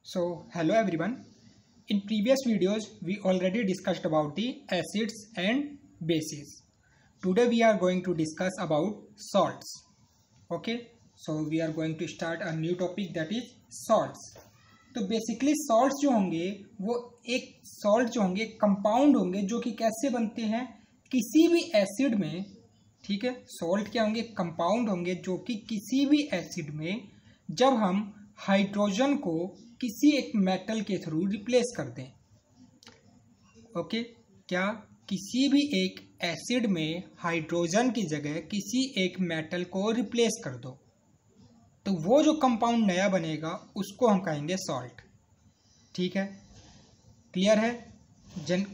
So, hello everyone. In previous videos, we already discussed about the acids and bases. Today we are going to discuss about salts. Okay, so we are going to start a new topic, that is salts. तो basically salts जो होंगे वो एक salt जो होंगे compound होंगे जो कि कैसे बनते हैं किसी भी एसिड में। ठीक है, सॉल्ट क्या होंगे? कंपाउंड होंगे जो कि किसी भी एसिड में जब हम हाइड्रोजन को किसी एक मेटल के थ्रू रिप्लेस कर दें। ओके, क्या किसी भी एक एसिड में हाइड्रोजन की जगह किसी एक मेटल को रिप्लेस कर दो तो वो जो कंपाउंड नया बनेगा उसको हम कहेंगे सॉल्ट। ठीक है, क्लियर है?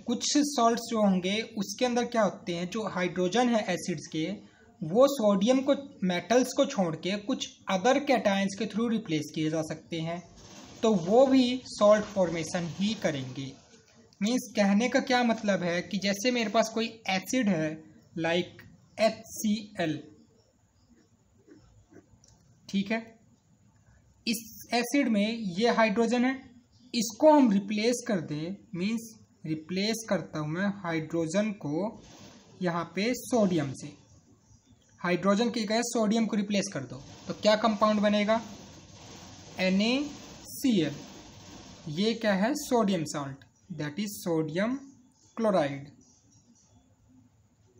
कुछ सॉल्ट्स जो होंगे उसके अंदर क्या होते हैं, जो हाइड्रोजन है एसिड्स के, वो सोडियम को, मेटल्स को छोड़ के कुछ अदर कैटायंस के थ्रू रिप्लेस किए जा सकते हैं, तो वो भी सॉल्ट फॉर्मेशन ही करेंगे। मीन्स कहने का क्या मतलब है कि जैसे मेरे पास कोई एसिड है लाइक HCl, ठीक है, इस एसिड में ये हाइड्रोजन है, इसको हम रिप्लेस कर दें, मीन्स रिप्लेस करता हूं मैं हाइड्रोजन को यहाँ पे सोडियम से, हाइड्रोजन की जगह सोडियम को रिप्लेस कर दो तो क्या कंपाउंड बनेगा? NaCl। ये क्या है? Sodium salt, that is sodium chloride.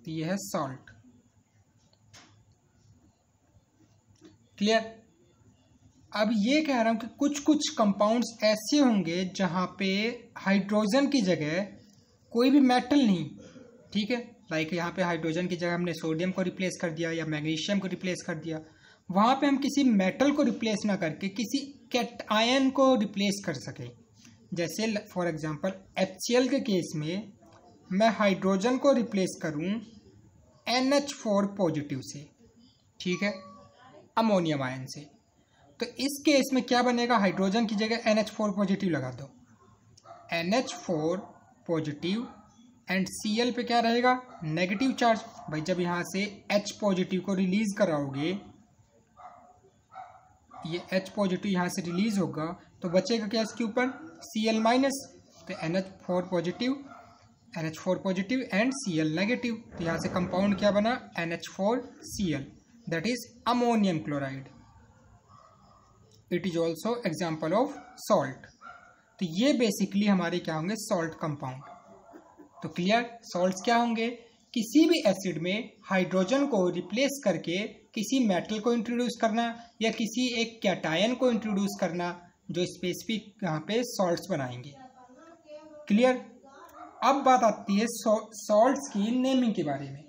ये है सॉल्ट। क्लियर? अब ये कह रहा हूं कि कुछ कुछ कंपाउंड्स ऐसे होंगे जहां पे हाइड्रोजन की जगह कोई भी मेटल नहीं। ठीक है, लाइक यहाँ पे हाइड्रोजन की जगह हमने सोडियम को रिप्लेस कर दिया या मैग्नीशियम को रिप्लेस कर दिया, वहां पे हम किसी मेटल को रिप्लेस ना करके किसी कैटायन को रिप्लेस कर सके। जैसे फॉर एग्जांपल HCl के केस में मैं हाइड्रोजन को रिप्लेस करूं NH4 पॉजिटिव से, ठीक है, अमोनियम आयन से, तो इस केस में क्या बनेगा? हाइड्रोजन की जगह NH4 पॉजिटिव लगा दो, NH4 पॉजिटिव एंड Cl पे क्या रहेगा? Negative charge. भाई जब यहाँ से H पॉजिटिव को रिलीज कराओगे, ये H पॉजिटिव यहाँ से रिलीज होगा तो बचेगा क्या इसके ऊपर? Cl माइनस, तो NH4 positive and Cl negative, तो यहाँ से कंपाउंड क्या बना? NH4Cl, that is ammonium chloride. It is also example of salt. तो ये बेसिकली हमारे क्या होंगे? Salt compound. तो क्लियर? सॉल्ट्स क्या होंगे? किसी भी एसिड में हाइड्रोजन को रिप्लेस करके किसी मेटल को इंट्रोड्यूस करना या किसी एक कैटायन को इंट्रोड्यूस करना जो स्पेसिफिक यहाँ पे सॉल्ट्स बनाएंगे। क्लियर? अब बात आती है सॉल्ट्स की नेमिंग के बारे में।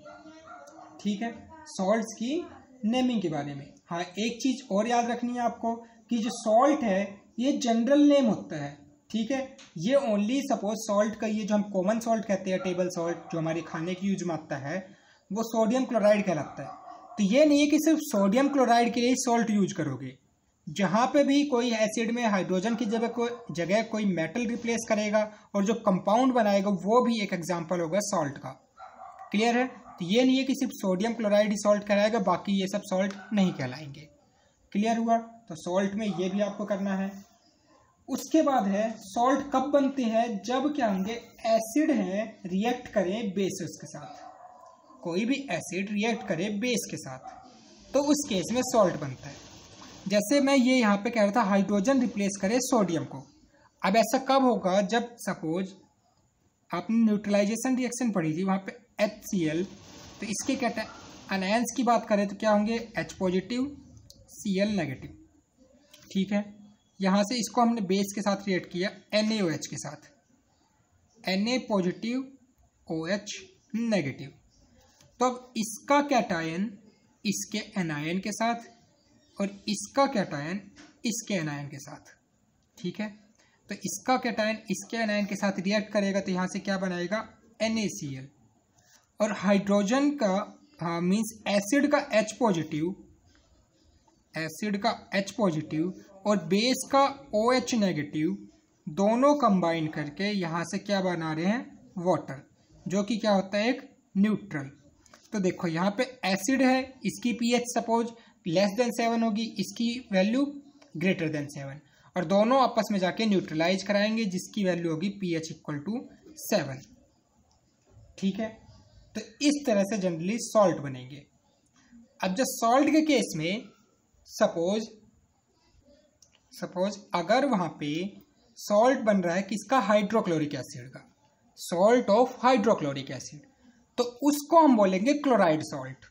ठीक है, सॉल्ट्स की नेमिंग के बारे में। हाँ, एक चीज और याद रखनी है आपको कि जो सॉल्ट है ये जनरल नेम होता है। ठीक है, ये ओनली सपोज सॉल्ट का, ये जो हम कॉमन सॉल्ट कहते हैं, टेबल सॉल्ट जो हमारे खाने की यूज में आता है, वो सोडियम क्लोराइड कहलाता है। तो ये नहीं है कि सिर्फ सोडियम क्लोराइड के लिए सॉल्ट यूज करोगे। जहां पे भी कोई एसिड में हाइड्रोजन की जगह कोई मेटल रिप्लेस करेगा और जो कंपाउंड बनाएगा वो भी एक एग्जाम्पल होगा सॉल्ट का। क्लियर है? तो ये नहीं है कि सिर्फ सोडियम क्लोराइड ही सॉल्ट कहलाएगा, बाकी ये सब सॉल्ट नहीं कहलाएंगे। क्लियर हुआ? तो सॉल्ट में ये भी आपको करना है। उसके बाद है सॉल्ट कब बनते हैं? जब क्या होंगे? एसिड है रिएक्ट करें बेसेस के साथ, कोई भी एसिड रिएक्ट करे बेस के साथ, तो उस केस में सॉल्ट बनता है। जैसे मैं ये यहाँ पे कह रहा था हाइड्रोजन रिप्लेस करे सोडियम को। अब ऐसा कब होगा? जब सपोज आपने न्यूट्रलाइजेशन रिएक्शन पढ़ी थी, वहां पे HCl, तो इसके अनायंस की बात करें तो क्या होंगे? H positive Cl negative. ठीक है, यहां से इसको हमने बेस के साथ रिएक्ट किया NaOH के साथ, Na पॉजिटिव OH नेगेटिव, तो अब इसका कैटायन इसके एनायन के साथ और इसका कैटायन इसके एनायन के साथ। ठीक है, तो इसका कैटायन इसके एनायन के साथ रिएक्ट करेगा तो यहां से क्या बनाएगा? NaCl। और हाइड्रोजन का, हाँ मीन्स एसिड का H पॉजिटिव और बेस का OH नेगेटिव, दोनों कंबाइन करके यहाँ से क्या बना रहे हैं? वाटर, जो कि क्या होता है? एक न्यूट्रल। तो देखो यहाँ पे एसिड है, इसकी pH सपोज लेस देन 7 होगी, इसकी वैल्यू ग्रेटर देन 7, और दोनों आपस में जाके न्यूट्रलाइज कराएंगे, जिसकी वैल्यू होगी pH इक्वल टू 7। ठीक है, तो इस तरह से जनरली सॉल्ट बनेंगे। अब जो सॉल्ट के केस में सपोज अगर वहां पे सॉल्ट बन रहा है किसका, हाइड्रोक्लोरिक एसिड का, सॉल्ट ऑफ हाइड्रोक्लोरिक एसिड, तो उसको हम बोलेंगे क्लोराइड सॉल्ट।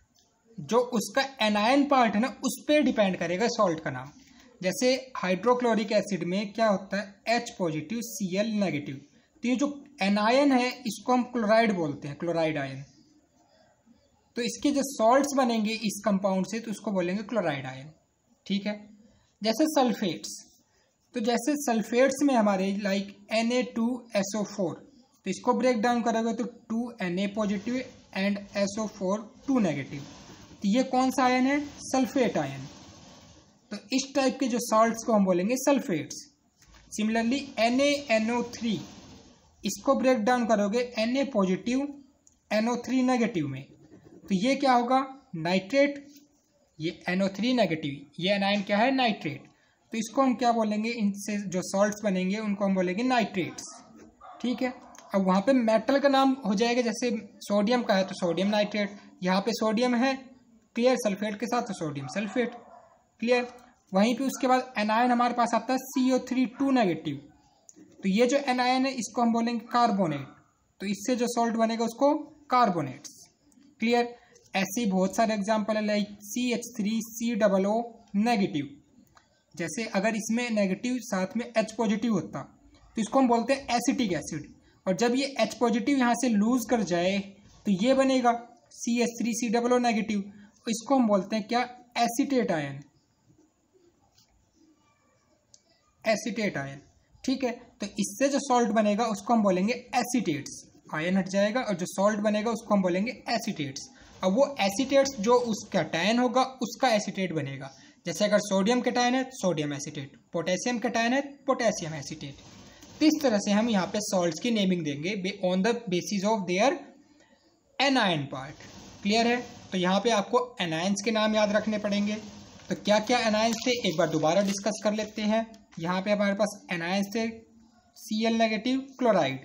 जो उसका एनायन पार्ट है ना, उस पर डिपेंड करेगा सॉल्ट का नाम। जैसे हाइड्रोक्लोरिक एसिड में क्या होता है, H पॉजिटिव Cl नेगेटिव, तो ये जो एनायन है इसको हम क्लोराइड बोलते हैं, क्लोराइड आयन। तो इसके जो सॉल्ट्स बनेंगे इस कंपाउंड से, तो उसको बोलेंगे क्लोराइड आयन। ठीक है, जैसे सल्फेट्स, तो जैसे सल्फेट्स में हमारे लाइक Na2SO4, तो इसको ब्रेक डाउन करोगे तो 2Na positive and SO4 2 negative, तो ये कौन सा आयन है, सल्फेट आयन। तो इस टाइप के जो सॉल्ट्स को हम बोलेंगे सल्फेट्स। सिमिलरली NaNO3, इसको ब्रेक डाउन करोगे Na पॉजिटिव NO3 नेगेटिव में, तो ये क्या होगा, नाइट्रेट। ये NO3 नेगेटिव, ये एनायन क्या है, नाइट्रेट। तो इसको हम क्या बोलेंगे, इनसे जो सॉल्ट्स बनेंगे उनको हम बोलेंगे नाइट्रेट्स। ठीक है, अब वहाँ पे मेटल का नाम हो जाएगा, जैसे सोडियम का है तो सोडियम नाइट्रेट, यहाँ पे सोडियम है क्लियर सल्फेट के साथ, तो सोडियम सल्फेट क्लियर। वहीं पे उसके बाद एनायन हमारे पास आता है CO3 2 नेगेटिव, तो ये जो एनायन है इसको हम बोलेंगे कार्बोनेट, तो इससे जो सॉल्ट बनेगा उसको कार्बोनेट्स क्लियर। ऐसे ही बहुत सारे एग्जाम्पल है लाइक CH3COO नेगेटिव, जैसे अगर इसमें नेगेटिव साथ में H पॉजिटिव होता तो इसको हम बोलते हैं एसिटिक एसिड, और जब ये H पॉजिटिव यहाँ से लूज कर जाए तो ये बनेगा CH3COO नेगेटिव, इसको हम बोलते हैं क्या, एसीटेट आयन, एसीटेट आयन। ठीक है, तो इससे जो सॉल्ट बनेगा उसको हम बोलेंगे एसीटेट्स, आयन हट जाएगा और जो सॉल्ट बनेगा उसको हम बोलेंगे एसीटेट्स। अब वो एसीटेट्स जो उसका कैटायन होगा उसका एसीटेट बनेगा, जैसे अगर सोडियम कैटायन है सोडियम एसीटेट, पोटेशियम कैटायन है पोटेशियम एसीटेट। तो इस तरह से हम यहाँ पे सॉल्ट्स की नेमिंग देंगे on the basis of their anion part. Clear है, तो यहाँ पे आपको एनायंस के नाम याद रखने पड़ेंगे। तो क्या क्या एनायंस थे एक बार दोबारा डिस्कस कर लेते हैं। यहाँ पे हमारे पास एनायंस थे Cl negative chloride,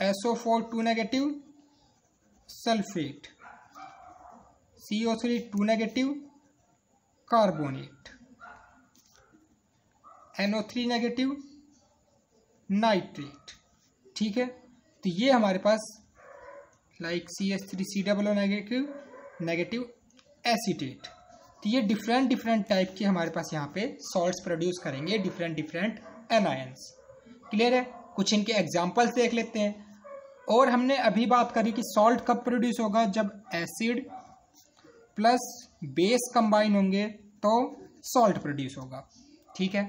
SO4 2 negative sulphate, CO3 2 negative carbonate, NO3 negative nitrate. ठीक है, तो ये हमारे पास लाइक CH3COO नेगेटिव एसीटेट। तो ये डिफरेंट टाइप के हमारे पास यहाँ पे सॉल्ट्स प्रोड्यूस करेंगे, डिफरेंट एनायंस। क्लियर है, कुछ इनके एग्जांपल्स देख लेते हैं। और हमने अभी बात करी कि सॉल्ट कब प्रोड्यूस होगा, जब एसिड प्लस बेस कंबाइन होंगे तो सॉल्ट प्रोड्यूस होगा। ठीक है,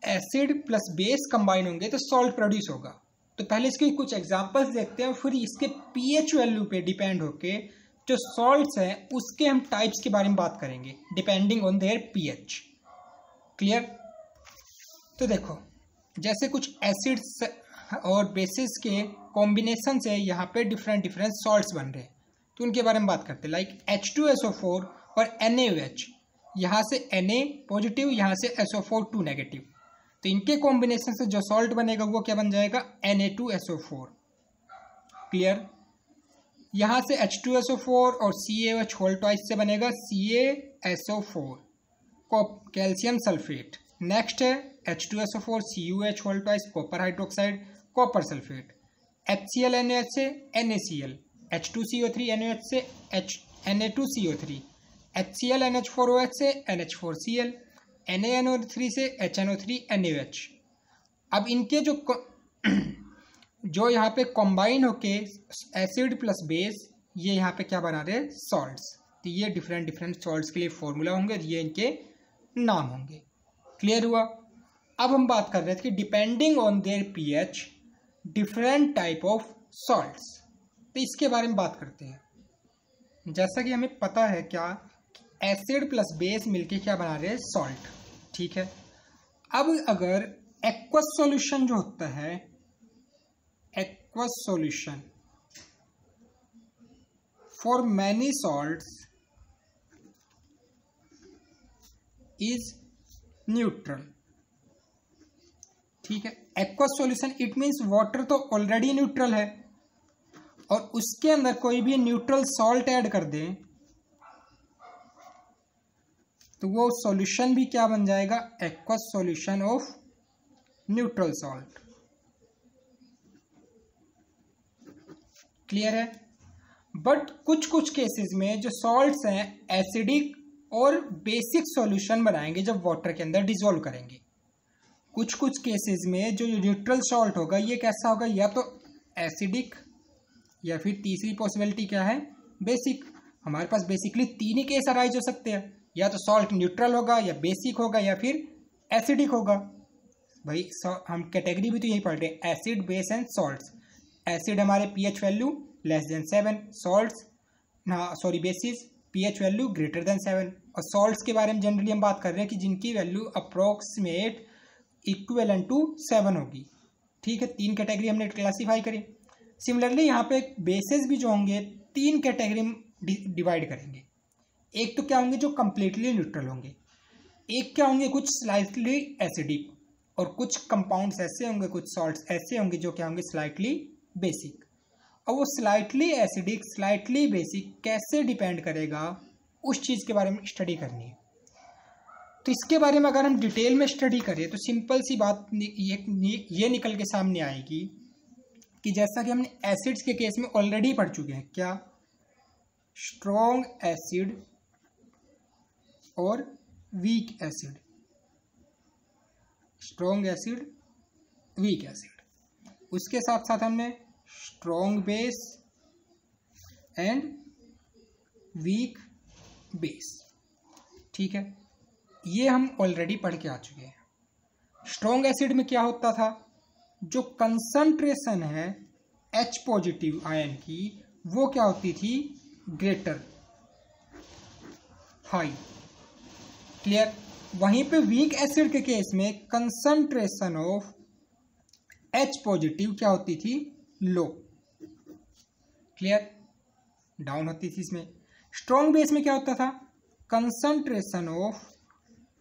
एसिड प्लस बेस कंबाइन होंगे तो सॉल्ट प्रोड्यूस होगा। तो पहले इसके कुछ एग्जांपल्स देखते हैं, फिर इसके pH वैल्यू पे डिपेंड होके जो सॉल्ट्स हैं उसके हम टाइप्स के बारे में बात करेंगे depending on their pH। Clear, तो देखो जैसे कुछ एसिड्स और बेसिस के कॉम्बिनेशन से यहाँ पे डिफरेंट सॉल्ट्स बन रहे हैं, तो उनके बारे में बात करते हैं। लाइक H2SO4 और NaOH, यहाँ से Na पॉजिटिव, यहाँ से SO4 2 नेगेटिव, तो इनके कॉम्बिनेशन से जो सॉल्ट बनेगा वो क्या बन जाएगा, Na2SO4। क्लियर, यहाँ से H2SO4 और CaOH होल ट्वाइस से बनेगा CaSO4 कैल्शियम सल्फेट। नेक्स्ट है H2SO4 CuH whole twice copper hydroxide copper sulphate. HCl NaH से NaCl, H2CO3 NaOH से Na2CO3, HCl NH4OH से NH4Cl, NaNO3 से HNO3 NaOH। अब इनके जो यहाँ पे कॉम्बाइन होके एसिड प्लस बेस, ये यहाँ पे क्या बना रहे हैं, सॉल्ट्स। तो ये डिफरेंट सॉल्ट्स के लिए फॉर्मूला होंगे, ये इनके नाम होंगे। क्लियर हुआ। अब हम बात कर रहे थे कि depending on their pH different type of salts, तो इसके बारे में बात करते हैं। जैसा कि हमें पता है क्या, एसिड प्लस बेस मिलके क्या बना रहे हैं, सॉल्ट। ठीक है, अब अगर एक्वस सॉल्यूशन जो होता है, aqueous solution for many salts is neutral. ठीक है, aqueous solution it means water तो ऑलरेडी न्यूट्रल है और उसके अंदर कोई भी न्यूट्रल सॉल्ट ऐड कर दें तो वो सॉल्यूशन भी क्या बन जाएगा, aqueous solution of neutral salt. Clear है। बट कुछ कुछ केसेस में जो सॉल्ट्स हैं एसिडिक और बेसिक सॉल्यूशन बनाएंगे जब वाटर के अंदर डिसॉल्व करेंगे। कुछ कुछ केसेस में जो न्यूट्रल सॉल्ट होगा ये कैसा होगा, या तो एसिडिक या फिर तीसरी पॉसिबिलिटी क्या है, बेसिक। हमारे पास बेसिकली तीन ही केस अराइज हो सकते हैं, या तो सॉल्ट न्यूट्रल होगा या बेसिक होगा या फिर एसिडिक होगा। भाई हम कैटेगरी भी तो यही पढ़ रहे हैं, acid base and salts. Acid हमारे pH value <7, salts basis pH value <7। और सॉल्ट्स के बारे में जनरली हम बात कर रहे हैं कि जिनकी वैल्यू अप्रोक्सीमेट इक्विवेलेंट टू 7 होगी। ठीक है, तीन कैटेगरी हमने क्लासीफाई करी। सिमिलरली यहाँ पे बेसिस भी जो होंगे तीन कैटेगरी में डिवाइड करेंगे। एक तो क्या होंगे जो कंप्लीटली न्यूट्रल होंगे, एक क्या होंगे कुछ स्लाइटली एसिडिक, और कुछ कंपाउंड्स ऐसे होंगे, कुछ सॉल्ट्स ऐसे होंगे जो क्या होंगे स्लाइटली बेसिक। और वो स्लाइटली एसिडिक स्लाइटली बेसिक कैसे डिपेंड करेगा उस चीज़ के बारे में स्टडी करनी है। तो इसके बारे में अगर हम डिटेल में स्टडी करें तो सिंपल सी बात ये निकल के सामने आएगी कि जैसा कि हमने एसिड्स के केस में ऑलरेडी पढ़ चुके हैं, क्या स्ट्रॉन्ग एसिड और weak acid, strong acid weak acid. उसके साथ साथ हमने strong base and weak base. ठीक है, ये हम ऑलरेडी पढ़ के आ चुके हैं। स्ट्रॉन्ग एसिड में क्या होता था, जो कंसंट्रेशन है H पॉजिटिव आयन की वो क्या होती थी, ग्रेटर, हाई। क्लियर। वहीं पे वीक एसिड के केस में कंसंट्रेशन ऑफ H पॉजिटिव क्या होती थी, लो। क्लियर, डाउन होती थी इसमें। स्ट्रॉन्ग बेस में क्या होता था, कंसंट्रेशन ऑफ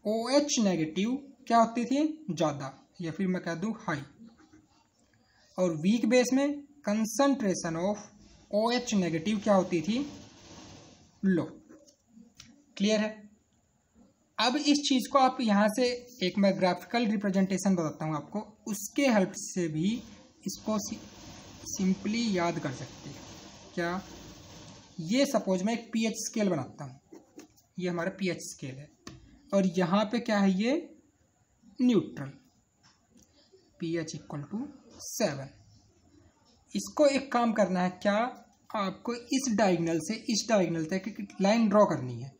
OH नेगेटिव क्या होती थी, ज़्यादा, या फिर मैं कह दूं हाई। और वीक बेस में कंसंट्रेशन ऑफ OH नेगेटिव क्या होती थी, लो। क्लियर है। अब इस चीज़ को आप यहाँ से एक मैं ग्राफिकल रिप्रेजेंटेशन बताता हूँ आपको, उसके हेल्प से भी इसको सिंपली याद कर सकते हैं। क्या, ये सपोज मैं एक pH स्केल बनाता हूँ, ये हमारा pH स्केल है और यहाँ पे क्या है, ये न्यूट्रल, pH = 7। इसको एक काम करना है, क्या आपको इस डायगोनल से इस डायगोनल तक एक लाइन ड्रॉ करनी है।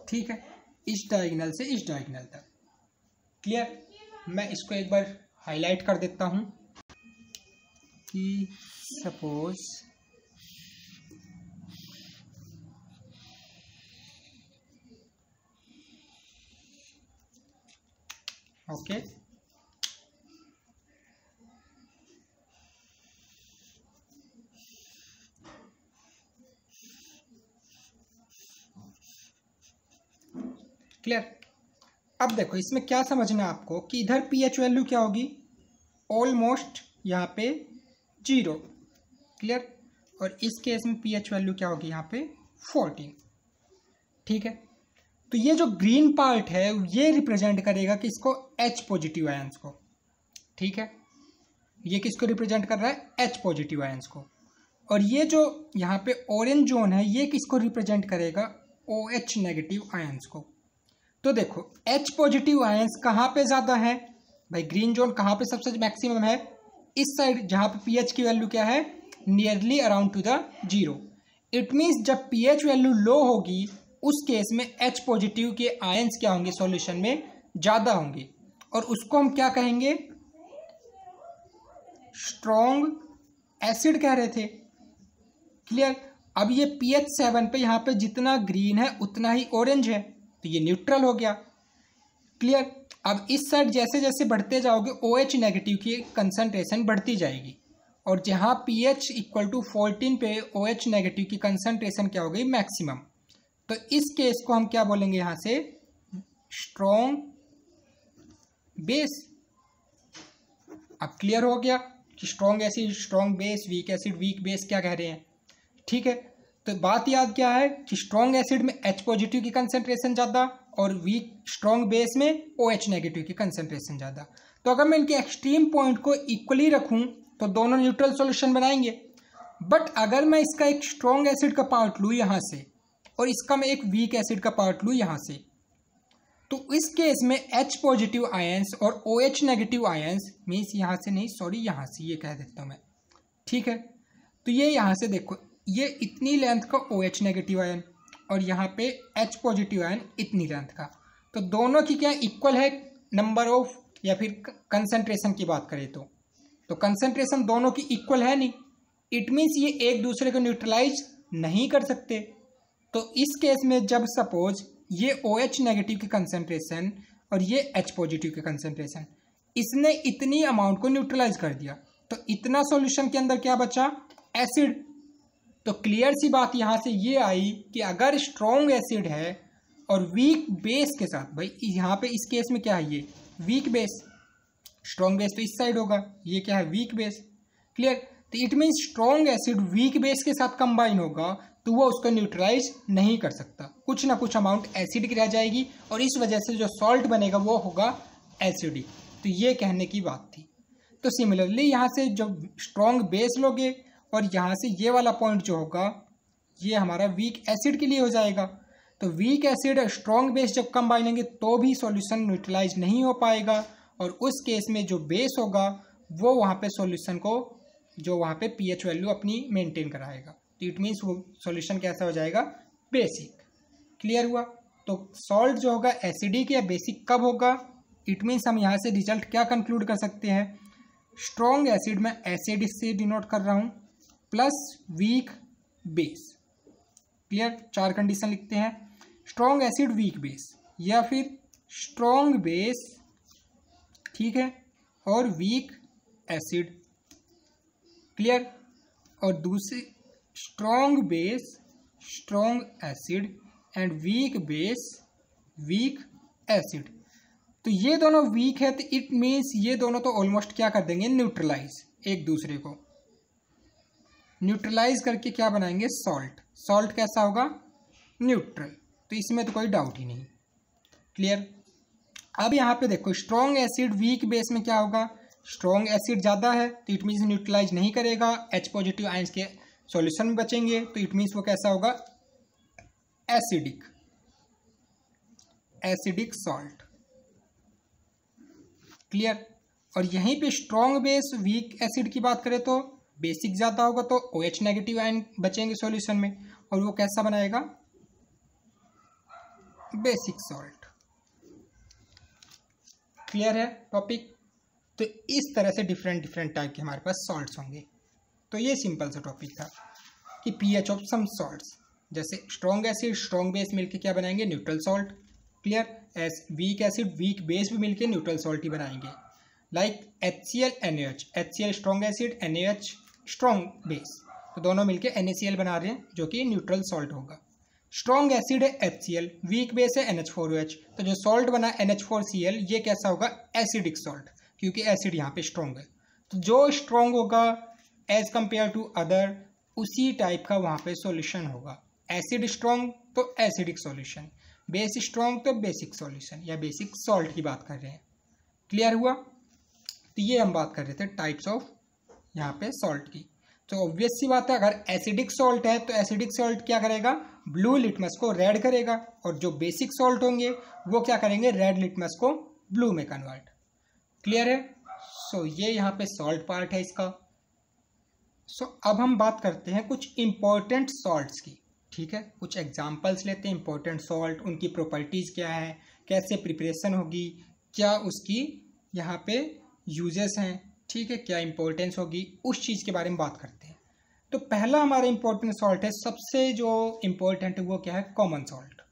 ठीक है, इस डायगोनल से इस डायगोनल तक। क्लियर। मैं इसको एक बार हाईलाइट कर देता हूं कि सपोज ओके, क्लियर। अब देखो इसमें क्या समझना है आपको कि इधर pH वैल्यू क्या होगी, ऑलमोस्ट यहाँ पे 0। क्लियर। और इस केस में pH वैल्यू क्या होगी, यहाँ पे 14। ठीक है, तो ये जो ग्रीन पार्ट है ये रिप्रेजेंट करेगा किसको, H पॉजिटिव आयंस को। ठीक है, ये किसको रिप्रेजेंट कर रहा है, H पॉजिटिव आयंस को। और ये जो यहाँ पे ऑरेंज जोन है ये किसको रिप्रेजेंट करेगा, OH नेगेटिव आयंस को। तो देखो H पॉजिटिव आयंस कहाँ पे ज़्यादा है भाई, ग्रीन जोन कहाँ पे सबसे मैक्सिमम है, इस साइड जहाँ पे pH की वैल्यू क्या है, nearly around two the 0। It means जब pH वैल्यू लो होगी उस केस में H पॉजिटिव के आयंस क्या होंगे, सॉल्यूशन में ज़्यादा होंगे, और उसको हम क्या कहेंगे, स्ट्रॉन्ग एसिड कह रहे थे। क्लियर। अब ये pH 7 पे यहाँ पे जितना ग्रीन है उतना ही ऑरेंज है, तो ये न्यूट्रल हो गया। क्लियर। अब इस साइड जैसे जैसे बढ़ते जाओगे OH नेगेटिव की कंसंट्रेशन बढ़ती जाएगी, और जहाँ pH इक्वल टू 14 पे OH नेगेटिव की कंसंट्रेशन क्या हो गई, मैक्सिमम। तो इस केस को हम क्या बोलेंगे यहाँ से, स्ट्रॉन्ग बेस। अब क्लियर हो गया कि strong acid, strong base, weak acid, weak base क्या कह रहे हैं। ठीक है, तो बात याद क्या है कि स्ट्रॉन्ग एसिड में H पॉजिटिव की कंसंट्रेशन ज़्यादा और वीक स्ट्रॉन्ग बेस में OH नेगेटिव की कंसंट्रेशन ज़्यादा। तो अगर मैं इनके एक्सट्रीम पॉइंट को इक्वली रखूं तो दोनों न्यूट्रल सॉल्यूशन बनाएंगे। बट अगर मैं इसका एक स्ट्रॉन्ग एसिड का पार्ट लूँ यहाँ से और इसका मैं एक वीक एसिड का पार्ट लूँ यहाँ से, तो इस केस में H पॉजिटिव आयंस और OH नेगेटिव आयंस, मीन्स यहाँ से नहीं, सॉरी यहाँ से ये कह देता हूँ मैं। ठीक है, तो ये यहाँ से देखो, ये इतनी लेंथ का OH नेगेटिव आयन और यहाँ पे H पॉजिटिव आयन इतनी लेंथ का, तो दोनों की क्या इक्वल है नंबर ऑफ, या फिर कंसंट्रेशन की बात करें तो कंसंट्रेशन दोनों की इक्वल है नहीं। इट मीन्स ये एक दूसरे को न्यूट्रलाइज नहीं कर सकते। तो इस केस में जब सपोज ये OH नेगेटिव की कंसंट्रेशन और ये H पॉजिटिव की कंसंट्रेशन, इसने इतनी अमाउंट को न्यूट्रलाइज कर दिया, तो इतना सॉल्यूशन के अंदर क्या बचा, एसिड। तो क्लियर सी बात यहाँ से ये आई कि अगर स्ट्रॉन्ग एसिड है और वीक बेस के साथ, भाई यहाँ पे इस केस में क्या है, ये वीक बेस, स्ट्रॉन्ग बेस तो इस साइड होगा, ये क्या है, वीक बेस। क्लियर, तो it means strong acid weak base के साथ कंबाइन होगा तो वो उसको न्यूट्रलाइज नहीं कर सकता, कुछ ना कुछ अमाउंट एसिड की रह जाएगी और इस वजह से जो सॉल्ट बनेगा वो होगा एसिडिक। तो ये कहने की बात थी। तो सिमिलरली यहाँ से जब स्ट्रॉन्ग बेस लोगे और यहाँ से ये वाला पॉइंट जो होगा ये हमारा वीक एसिड के लिए हो जाएगा। तो वीक एसिड और स्ट्रॉन्ग बेस जब कंबाइन होंगे तो भी सॉल्यूशन न्यूट्रलाइज नहीं हो पाएगा, और उस केस में जो बेस होगा वो वहाँ पे सॉल्यूशन को, जो वहाँ पे pH वैल्यू अपनी मेंटेन कराएगा। तो इट मीन्स वो सॉल्यूशन कैसा हो जाएगा, बेसिक। क्लियर हुआ। तो सॉल्ट जो होगा एसिडिक या बेसिक कब होगा, इट मीन्स हम यहाँ से रिजल्ट क्या कंक्लूड कर सकते हैं, स्ट्रॉन्ग एसिड में एसिड से डिनोट कर रहा हूँ plus weak base. Clear, 4 condition लिखते हैं, स्ट्रॉन्ग एसिड वीक बेस, या फिर स्ट्रॉन्ग बेस, ठीक है, और वीक एसिड। क्लियर, और दूसरी strong base, strong acid and weak base, weak acid. तो ये दोनों वीक है तो इट मीन्स ये दोनों तो ऑलमोस्ट क्या कर देंगे, न्यूट्रलाइज, एक दूसरे को न्यूट्रलाइज करके क्या बनाएंगे, सॉल्ट। सॉल्ट कैसा होगा, न्यूट्रल। तो इसमें तो कोई डाउट ही नहीं। क्लियर। अब यहाँ पे देखो स्ट्रॉन्ग एसिड वीक बेस में क्या होगा, स्ट्रॉन्ग एसिड ज़्यादा है तो इट मीन्स न्यूट्रलाइज नहीं करेगा, H पॉजिटिव आयंस के सॉल्यूशन में बचेंगे, तो इट मीन्स वो कैसा होगा, एसिडिक, एसिडिक सॉल्ट। क्लियर। और यहीं पे स्ट्रॉन्ग बेस वीक एसिड की बात करें तो बेसिक ज़्यादा होगा तो OH नेगेटिव आयन बचेंगे सॉल्यूशन में, और वो कैसा बनाएगा, बेसिक सॉल्ट। क्लियर है टॉपिक। तो इस तरह से डिफरेंट टाइप के हमारे पास सॉल्ट्स होंगे। तो ये सिंपल सा टॉपिक था कि pH ऑफ सम सॉल्ट्स, जैसे स्ट्रॉन्ग एसिड स्ट्रॉन्ग बेस मिलके क्या बनाएंगे, neutral salt. Clear. S weak acid weak base भी मिलके न्यूट्रल सॉल्ट ही बनाएंगे, like HCl NaH, HCl strong acid, NaH strong base, तो दोनों मिलके NaCl बना रहे हैं जो कि न्यूट्रल सॉल्ट होगा। स्ट्रॉन्ग एसिड है HCl, वीक बेस है NH4OH, तो जो सॉल्ट बना NH4Cl ये कैसा होगा, एसिडिक सॉल्ट, क्योंकि एसिड यहाँ पे स्ट्रॉन्ग है। तो जो स्ट्रॉन्ग होगा एज कंपेयर टू अदर, उसी टाइप का वहाँ पे सॉल्यूशन होगा। एसिड स्ट्रॉन्ग तो एसिडिक सॉल्यूशन, बेस स्ट्रॉन्ग तो बेसिक सॉल्यूशन या बेसिक सॉल्ट की बात कर रहे हैं। क्लियर हुआ। तो ये हम बात कर रहे थे टाइप्स ऑफ यहाँ पे सॉल्ट की। तो ऑब्वियस सी बात है, अगर एसिडिक सॉल्ट है तो एसिडिक सॉल्ट क्या करेगा, ब्लू लिटमस को रेड करेगा, और जो बेसिक सॉल्ट होंगे वो क्या करेंगे, रेड लिटमस को ब्लू में कन्वर्ट। क्लियर है। सो ये यहाँ पे सॉल्ट पार्ट है इसका। सो अब हम बात करते हैं कुछ इंपॉर्टेंट सॉल्ट्स की। ठीक है, कुछ एग्जांपल्स लेते हैं इंपॉर्टेंट सॉल्ट, उनकी प्रॉपर्टीज़ क्या है, कैसे प्रिपरेशन होगी, क्या उसकी यहाँ पे यूजेस हैं, ठीक है, क्या इंपॉर्टेंस होगी, उस चीज़ के बारे में बात करते हैं। तो पहला हमारा इंपॉर्टेंट सॉल्ट है, सबसे जो इम्पोर्टेंट है वो क्या है, कॉमन सॉल्ट,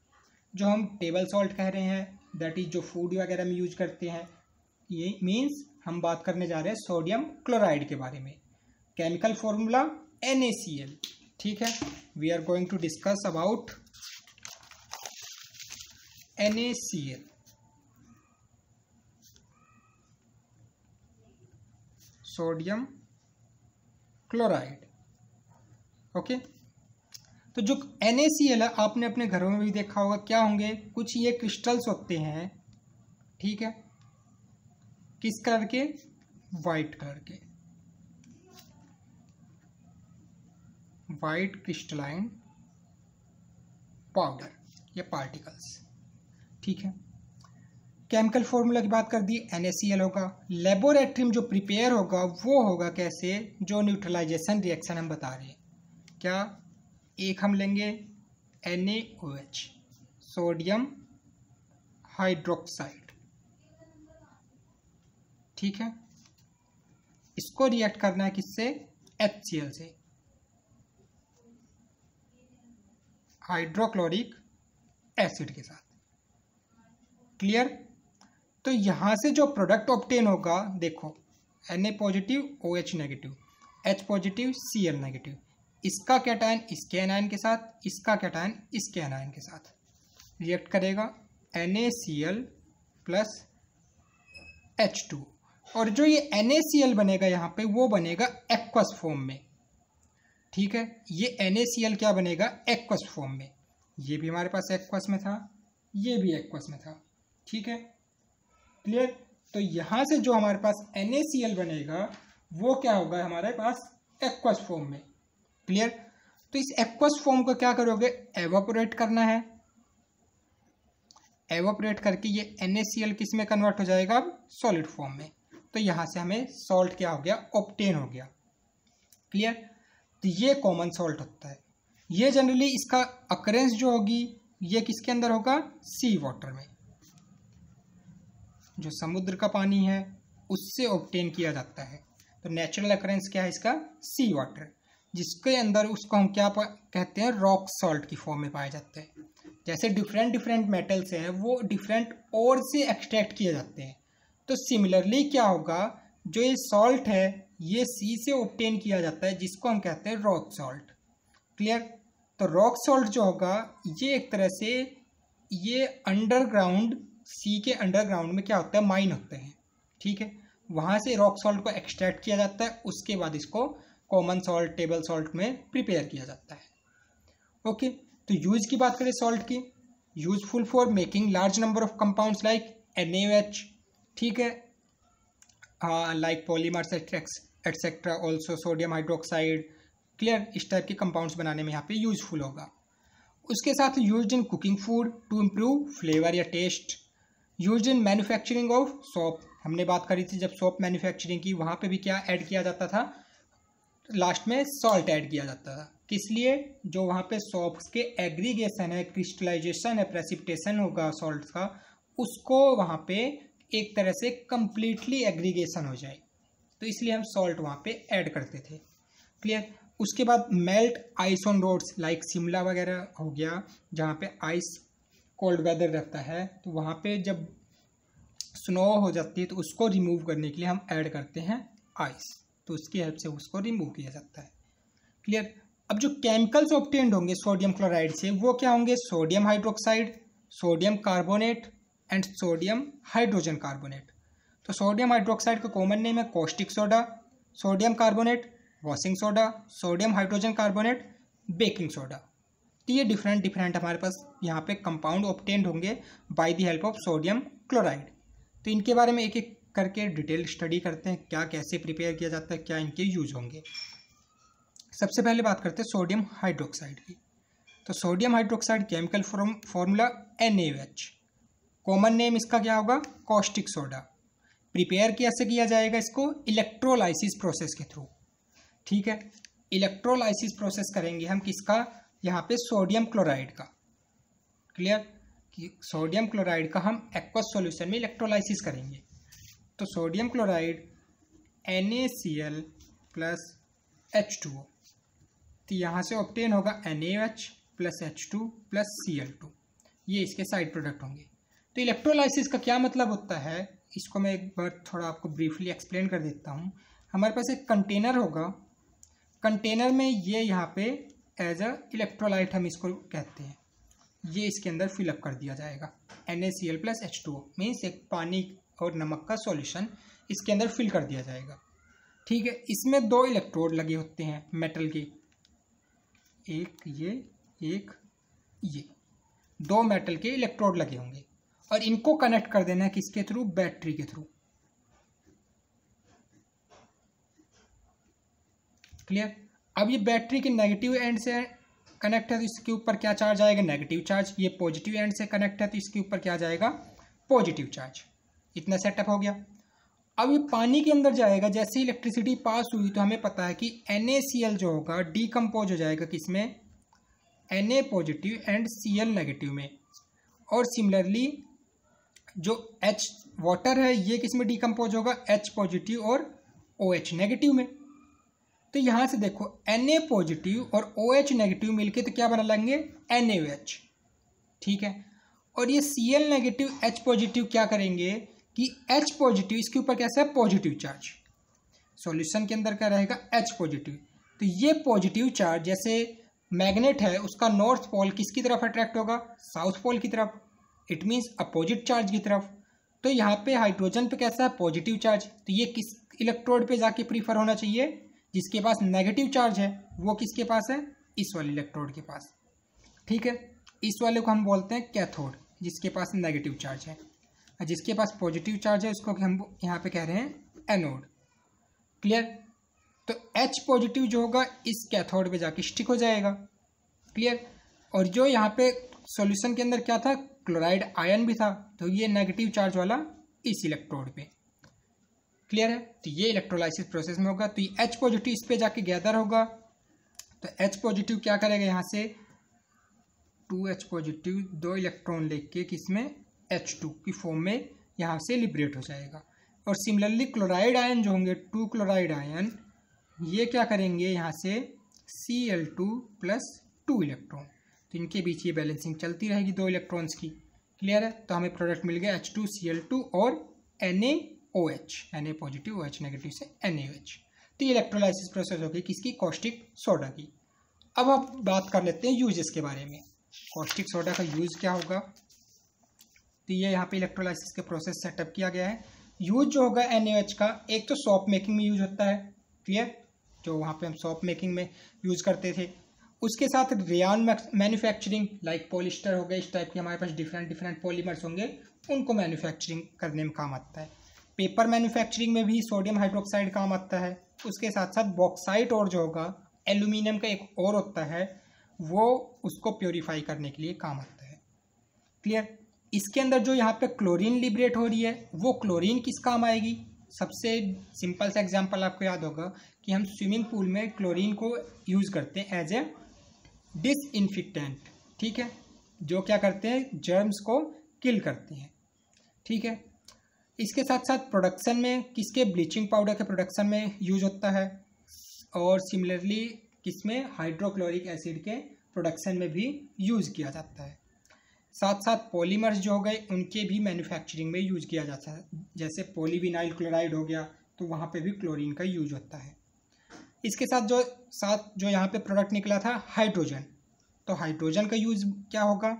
जो हम टेबल सॉल्ट कह रहे हैं, दैट इज जो फूड वगैरह में यूज करते हैं। ये मीन्स हम बात करने जा रहे हैं सोडियम क्लोराइड के बारे में। Chemical formula NaCl। ठीक है, we are going to discuss about NaCl। Sodium chloride. Okay, तो जो NaCl है आपने अपने घरों में भी देखा होगा, क्या होंगे, कुछ ये क्रिस्टल्स होते हैं। ठीक है, किस कलर के, वाइट कलर के, वाइट क्रिस्टलाइन पाउडर, ये पार्टिकल्स। ठीक है, केमिकल फॉर्मूला की बात कर दी, NaCl होगा। लेबोरेटरी में जो प्रिपेयर होगा वो होगा कैसे, जो न्यूट्रलाइजेशन रिएक्शन हम बता रहे हैं। क्या, एक हम लेंगे NaOH, सोडियम हाइड्रोक्साइड। ठीक है, इसको रिएक्ट करना है किससे, HCl से, हाइड्रोक्लोरिक एसिड के साथ। क्लियर। तो यहां से जो प्रोडक्ट ऑब्टेन होगा, देखो Na positive OH negative, H positive Cl negative, इसका कैटायन इसके एनायन के साथ, इसका कैटायन इसके एनायन के साथ रिएक्ट करेगा, NaCl प्लस H2। और जो ये NaCl बनेगा यहाँ पे, वो बनेगा एक्वस फॉर्म में। ठीक है, ये NaCl क्या बनेगा, एक्वस फॉर्म में। ये भी हमारे पास एक्वस में था, ये भी एक्वस में था। ठीक है, क्लियर। तो यहाँ से जो हमारे पास NaCl बनेगा वो क्या होगा, हमारे पास एक्वस फॉर्म में। क्लियर। तो इस एक्वस फॉर्म को क्या करोगे, एवापोरेट करना है। एवापोरेट करके ये NaCl किस में कन्वर्ट हो जाएगा, अब सॉलिड फॉर्म में। तो यहाँ से हमें सॉल्ट क्या हो गया, ऑब्टेन हो गया। क्लियर। तो ये कॉमन सॉल्ट होता है। ये जनरली इसका अकरेंस जो होगी ये किसके अंदर होगा, सी वाटर में, जो समुद्र का पानी है उससे ऑब्टेन किया जाता है। तो नेचुरल अकरेंस क्या है इसका, सी वाटर, जिसके अंदर उसको हम क्या कहते हैं, रॉक सॉल्ट की फॉर्म में पाए जाते हैं। जैसे डिफरेंट डिफरेंट मेटल्स हैं वो डिफरेंट ओर से एक्सट्रैक्ट किए जाते हैं। तो सिमिलरली क्या होगा, जो ये सॉल्ट है ये सी से ऑब्टेन किया जाता है, जिसको हम कहते हैं रॉक सॉल्ट। क्लियर। तो रॉक सॉल्ट जो होगा ये एक तरह से ये अंडरग्राउंड, सी के अंडरग्राउंड में क्या होता है, माइन होते हैं। ठीक है, वहाँ से रॉक सॉल्ट को एक्सट्रैक्ट किया जाता है, उसके बाद इसको कॉमन सॉल्ट, टेबल सॉल्ट में प्रिपेयर किया जाता है। ओके, तो यूज की बात करें सॉल्ट की, useful for making large number of compounds like NaOH। ठीक है, like polymers etcetera, also sodium hydroxide. Clear, इस टाइप के कंपाउंड्स बनाने में यहाँ पे यूजफुल होगा। उसके साथ used in cooking food to improve flavour या taste, used in manufacturing of soap. हमने बात करी थी जब सोप मैन्युफैक्चरिंग की, वहाँ पे भी क्या ऐड किया जाता था, लास्ट में सॉल्ट ऐड किया जाता था। किस लिए, जो वहाँ पे सोप्स के एग्रीगेशन है, क्रिस्टलाइजेशन है, प्रेसिपिटेशन होगा सॉल्ट का, उसको वहाँ पे एक तरह से कंप्लीटली एग्रीगेशन हो जाए, तो इसलिए हम सॉल्ट वहाँ पे ऐड करते थे। क्लियर। उसके बाद melt ice on roads, like Shimla वगैरह हो गया, जहाँ पे आइस कोल्ड वेदर रहता है, तो वहाँ पे जब स्नो हो जाती है तो उसको रिमूव करने के लिए हम ऐड करते हैं आइस, तो उसकी हेल्प से उसको रिमूव किया जाता है। क्लियर। अब जो केमिकल्स ऑब्टेन्ड होंगे सोडियम क्लोराइड से, वो क्या होंगे, sodium hydroxide, sodium carbonate and sodium hydrogen carbonate. तो सोडियम हाइड्रोक्साइड का कॉमन नेम है caustic soda, sodium carbonate washing soda, sodium hydrogen carbonate baking soda. तो ये डिफरेंट डिफरेंट हमारे पास यहाँ पे कंपाउंड ऑब्टेन्ड होंगे by the help of sodium chloride. तो इनके बारे में एक एक करके डिटेल स्टडी करते हैं, क्या कैसे प्रिपेयर किया जाता है, क्या इनके यूज होंगे। सबसे पहले बात करते हैं सोडियम हाइड्रोक्साइड की। तो sodium hydroxide chemical formula NaOH, common name इसका क्या होगा, कॉस्टिक सोडा। प्रिपेयर कैसे किया जाएगा इसको, इलेक्ट्रोलाइसिस प्रोसेस के थ्रू। ठीक है, इलेक्ट्रोलाइसिस प्रोसेस करेंगे हम किसका, यहाँ पे सोडियम क्लोराइड का। क्लियर, कि सोडियम क्लोराइड का हम एक्वस सॉल्यूशन में इलेक्ट्रोलाइसिस करेंगे। तो sodium chloride NaCl plus H2O, तो यहाँ से ऑब्टेन होगा NaOH plus H2 plus Cl2, ये इसके साइड प्रोडक्ट होंगे। तो इलेक्ट्रोलाइसिस का क्या मतलब होता है, इसको मैं एक बार थोड़ा आपको ब्रीफली एक्सप्लेन कर देता हूँ। हमारे पास एक कंटेनर होगा, कंटेनर में ये यहाँ पे एज अ इलेक्ट्रोलाइट हम इसको कहते हैं, ये इसके अंदर फिलअप कर दिया जाएगा। NaCl + H2O मीन्स एक पानी और नमक का सॉल्यूशन इसके अंदर फिल कर दिया जाएगा। ठीक है, इसमें 2 इलेक्ट्रोड लगे होते हैं मेटल के, एक ये 2 मेटल के इलेक्ट्रोड लगे होंगे और इनको कनेक्ट कर देना है किसके थ्रू, बैटरी के थ्रू। क्लियर। अब ये बैटरी के नेगेटिव एंड से कनेक्ट है तो इसके ऊपर क्या चार्ज आएगा, नेगेटिव चार्ज। ये पॉजिटिव एंड से कनेक्ट है तो इसके ऊपर क्या जाएगा, पॉजिटिव चार्ज। इतना सेटअप हो गया। अब ये पानी के अंदर जाएगा, जैसे इलेक्ट्रिसिटी पास हुई तो हमें पता है कि NaCl जो होगा डीकम्पोज हो जाएगा किसमें, Na positive and Cl negative में। और सिमिलरली जो H वाटर है ये किस में डीकम्पोज होगा, H पॉजिटिव और OH नेगेटिव में। तो यहाँ से देखो Na पॉजिटिव और OH नेगेटिव मिलके तो क्या बना लेंगे, NaOH। ठीक है, और ये Cl नेगेटिव H पॉजिटिव क्या करेंगे कि H पॉजिटिव इसके ऊपर कैसा है, पॉजिटिव चार्ज। सॉल्यूशन के अंदर क्या रहेगा, H पॉजिटिव। तो ये पॉजिटिव चार्ज जैसे मैग्नेट है उसका नॉर्थ पोल किसकी तरफ अट्रैक्ट होगा, साउथ पोल की तरफ, इट मीन्स अपोजिट चार्ज की तरफ। तो यहाँ पे हाइड्रोजन पे कैसा है, पॉजिटिव चार्ज। तो ये किस इलेक्ट्रोड पे जाके प्रीफर होना चाहिए, जिसके पास नेगेटिव चार्ज है, वो किसके पास है, इस वाले इलेक्ट्रोड के पास। ठीक है, इस वाले को हम बोलते हैं कैथोड, जिसके पास नेगेटिव चार्ज है। जिसके पास पॉजिटिव चार्ज है उसको हम यहाँ पे कह रहे हैं एनोड। क्लियर। तो H पॉजिटिव जो होगा इस कैथोड पे जाके स्टिक हो जाएगा। क्लियर। और जो यहाँ पे सॉल्यूशन के अंदर क्या था, क्लोराइड आयन भी था, तो ये नेगेटिव चार्ज वाला इस इलेक्ट्रोड पे। क्लियर है। तो ये इलेक्ट्रोलाइसिस प्रोसेस में होगा। तो ये H पॉजिटिव इस पे जाके गैदर होगा। तो H पॉजिटिव क्या करेगा, यहाँ से 2H पॉजिटिव 2 इलेक्ट्रॉन लेके किसमें, H2 की फॉर्म में यहाँ से लिबरेट हो जाएगा। और सिमिलरली क्लोराइड आयन जो होंगे 2 क्लोराइड आयन, ये क्या करेंगे यहाँ से Cl2 + 2 इलेक्ट्रॉन। तो इनके बीच ये बैलेंसिंग चलती रहेगी 2 इलेक्ट्रॉन्स की। क्लियर है। तो हमें प्रोडक्ट मिल गया H2Cl2 और NaOH, Na positive OH negative से NaOH। तो ये इलेक्ट्रोलाइसिस प्रोसेस हो गई किसकी, कॉस्टिक सोडा की। अब आप बात कर लेते हैं यूजेस के बारे में। कॉस्टिक सोडा का यूज़ क्या होगा, तो ये यहाँ पे इलेक्ट्रोलाइसिस के प्रोसेस सेटअप किया गया है। यूज जो होगा NaOH का, एक तो सॉप मेकिंग में यूज होता है। क्लियर। जो वहाँ पे हम सॉप मेकिंग में यूज करते थे, उसके साथ रेयान मैन्युफैक्चरिंग लाइक पॉलिस्टर हो गए, इस टाइप के हमारे पास डिफरेंट पॉलीमर्स होंगे, उनको मैन्युफैक्चरिंग करने में काम आता है। पेपर मैन्युफैक्चरिंग में भी सोडियम हाइड्रोक्साइड काम आता है। उसके साथ साथ बॉक्साइट और जो होगा एल्यूमिनियम का एक और होता है, वो उसको प्योरीफाई करने के लिए काम आता है। क्लियर। इसके अंदर जो यहाँ पे क्लोरीन लिबरेट हो रही है, वो क्लोरीन किस काम आएगी। सबसे सिंपल सा एग्जांपल आपको याद होगा कि हम स्विमिंग पूल में क्लोरीन को यूज़ करते हैं एज ए डिसइंफेक्टेंट। ठीक है, जो क्या करते हैं, जर्म्स को किल करते हैं। ठीक है। इसके साथ साथ प्रोडक्शन में किसके, ब्लीचिंग पाउडर के प्रोडक्शन में यूज होता है। और सिमिलरली किसमें, हाइड्रोक्लोरिक एसिड के प्रोडक्शन में भी यूज़ किया जाता है। साथ साथ पॉलीमर्स जो हो गए उनके भी मैन्युफैक्चरिंग में यूज़ किया जाता है। जैसे पॉलीविनाइल क्लोराइड हो गया, तो वहाँ पे भी क्लोरीन का यूज होता है। इसके साथ जो यहाँ पे प्रोडक्ट निकला था हाइड्रोजन, तो हाइड्रोजन का यूज़ क्या होगा,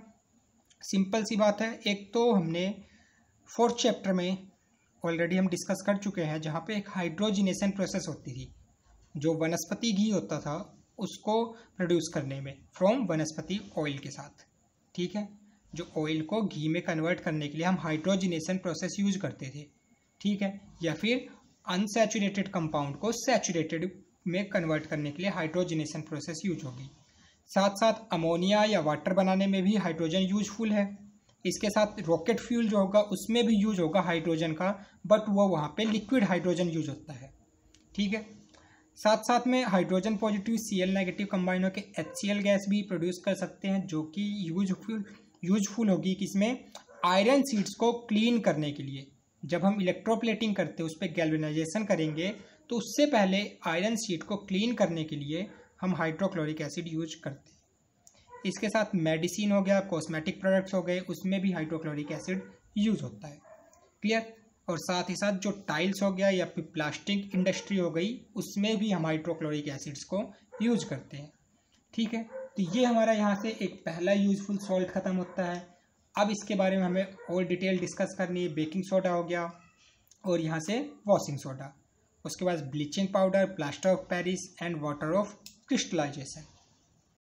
सिंपल सी बात है। एक तो हमने 4th चैप्टर में ऑलरेडी हम डिस्कस कर चुके हैं, जहाँ पे एक हाइड्रोजिनेशन प्रोसेस होती थी, जो वनस्पति घी होता था उसको प्रोड्यूस करने में फ्रॉम वनस्पति ऑयल के साथ। ठीक है, जो ऑयल को घी में कन्वर्ट करने के लिए हम हाइड्रोजिनेशन प्रोसेस यूज करते थे। ठीक है, या फिर अनसैचुरेटेड कंपाउंड को सैचुरेटेड में कन्वर्ट करने के लिए हाइड्रोजिनेशन प्रोसेस यूज होगी। साथ साथ अमोनिया या वाटर बनाने में भी हाइड्रोजन यूजफुल है। इसके साथ रॉकेट फ्यूल जो होगा उसमें भी यूज होगा हाइड्रोजन का, बट वो वहाँ पे लिक्विड हाइड्रोजन यूज होता है। ठीक है। साथ साथ में hydrogen positive Cl negative combine होकर HCl गैस भी प्रोड्यूस कर सकते हैं, जो कि यूजफुल होगी किसमें, आयरन सीड्स को क्लीन करने के लिए। जब हम इलेक्ट्रोप्लेटिंग करते हैं, उस पर गैल्वेनाइजेशन करेंगे, तो उससे पहले आयरन सीड को क्लीन करने के लिए हम हाइड्रोक्लोरिक एसिड यूज करते हैं। इसके साथ मेडिसिन हो गया, कॉस्मेटिक प्रोडक्ट्स हो गए, उसमें भी हाइड्रोक्लोरिक एसिड यूज़ होता है। क्लियर। और साथ ही साथ जो टाइल्स हो गया या फिर प्लास्टिक इंडस्ट्री हो गई, उसमें भी हम हाइड्रोक्लोरिक एसिड्स को यूज करते हैं। ठीक है, तो ये हमारा यहाँ से एक पहला यूजफुल सॉल्ट खत्म होता है। अब इसके बारे में हमें और डिटेल डिस्कस करनी है। बेकिंग सोडा हो गया और यहाँ से वॉशिंग सोडा, उसके बाद bleaching powder, plaster of Paris and water of crystallisation.